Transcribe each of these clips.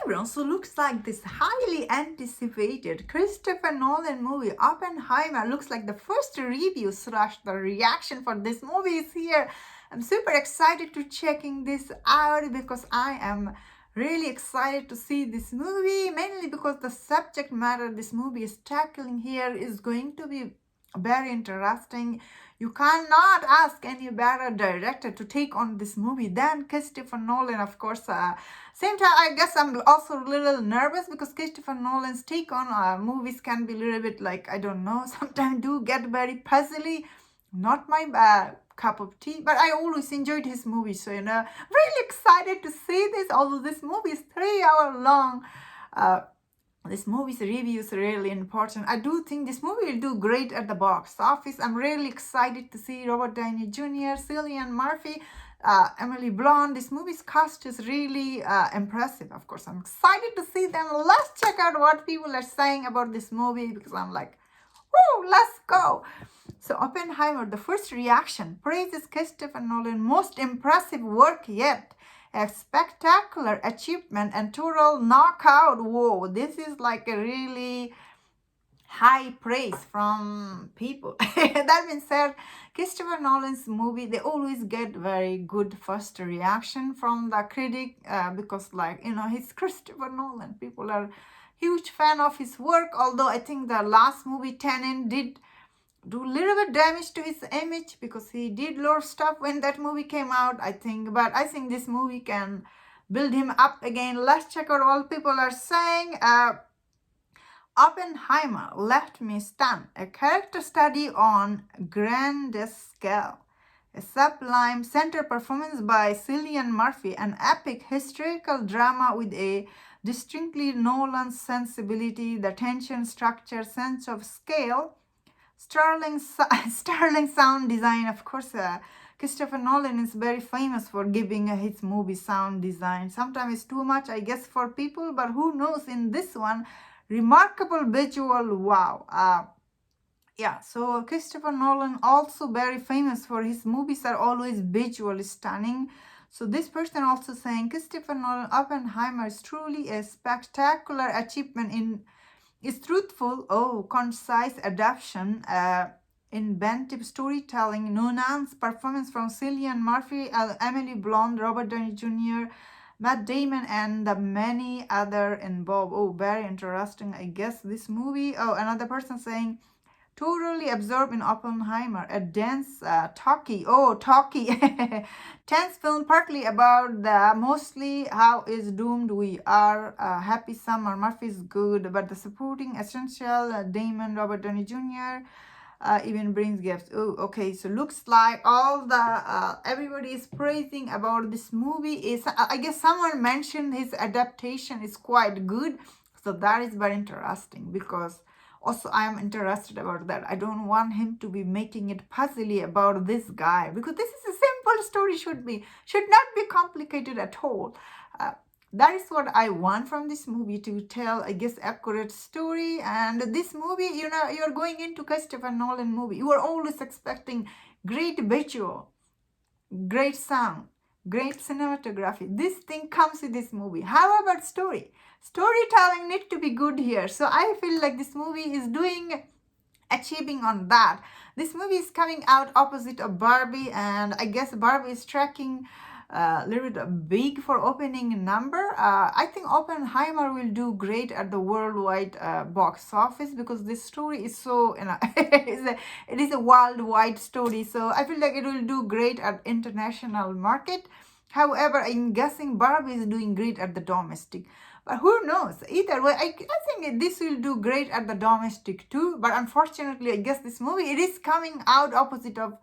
everyone, so looks like this highly anticipated Christopher Nolan movie Oppenheimer looks like the first review slash the reaction for this movie is here. I'm super excited to checking this out because I am really excited to see this movie, mainly because the subject matter this movie is tackling here is going to be very interesting. You cannot ask any better director to take on this movie than Christopher Nolan, of course. Same time, I guess I'm also a little nervous because Christopher Nolan's take on movies can be a little bit like, I don't know, sometimes do get very puzzly. Not my cup of tea, but I always enjoyed his movies. So, really excited to see this, although this movie is 3 hour long. This movie's review is really important. I do think this movie will do great at the box office. I'm really excited to see Robert Downey Jr., Cillian Murphy, Emily Blunt. This movie's cast is really impressive. Of course, I'm excited to see them. Let's check out what people are saying about this movie because I'm like, woo, let's go. So Oppenheimer, the first reaction, praises Christopher Nolan's most impressive work yet. A spectacular achievement and total knockout. Whoa, this is like a really high praise from people. That being said, Christopher Nolan's movie, they always get very good first reaction from the critic because he's Christopher Nolan. People are huge fan of his work, although I think the last movie, Tenet, did do a little bit damage to his image because he did a lot of stuff when that movie came out, I think. But I think this movie can build him up again. Let's check out what people are saying. Oppenheimer left me stunned. A character study on grand scale. A sublime center performance by Cillian Murphy. An epic historical drama with a distinctly Nolan sensibility, the tension, structure, sense of scale. Sterling sound design. Of course, Christopher Nolan is very famous for giving his movie sound design. Sometimes it's too much, I guess, for people, but who knows in this one. Remarkable visual, wow. So Christopher Nolan also very famous for his movies are always visually stunning. So this person also saying Christopher Nolan Oppenheimer is truly a spectacular achievement is truthful, concise adaptation, inventive storytelling, nuanced performance from Cillian Murphy, Emily Blunt, Robert Downey Jr., Matt Damon, and the many other involved. Oh, very interesting, I guess, this movie. Oh, another person saying, totally absorbed in Oppenheimer, a dense, talky, tense film, partly about the mostly how is doomed we are, happy summer, Murphy's good, but the supporting essential, Damon, Robert Downey Jr., even brings gifts. Oh, okay, so looks like all the, everybody is praising about this movie. I guess someone mentioned his adaptation is quite good, so that is very interesting because also, I am interested about that. I don't want him to be making it puzzly about this guy because this is a simple story should not be complicated at all. That is what I want from this movie, to tell, I guess, accurate story. And this movie, you're going into Christopher Nolan movie. You are always expecting great visual, great sound, great cinematography. This thing comes with this movie. How about storytelling needs to be good here. So I feel like this movie is achieving on that. This movie is coming out opposite of Barbie, and I guess Barbie is tracking a little bit big for opening number. I think Oppenheimer will do great at the worldwide box office because this story is so, it is a worldwide story. So I feel like it will do great at international market. However, I'm guessing Barbie is doing great at the domestic. But who knows? Either way, I think this will do great at the domestic too. But unfortunately, I guess this movie, it is coming out opposite of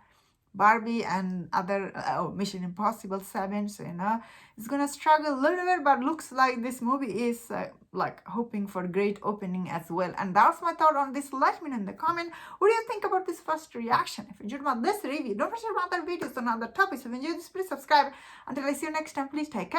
Barbie and other Mission Impossible 7. So, it's going to struggle a little bit. But looks like this movie is hoping for great opening as well. And that's my thought on this. Let me know in the comment. What do you think about this first reaction? If you enjoyed about this review, don't forget about other videos on other topics. If you enjoyed this, please subscribe. Until I see you next time, please take care.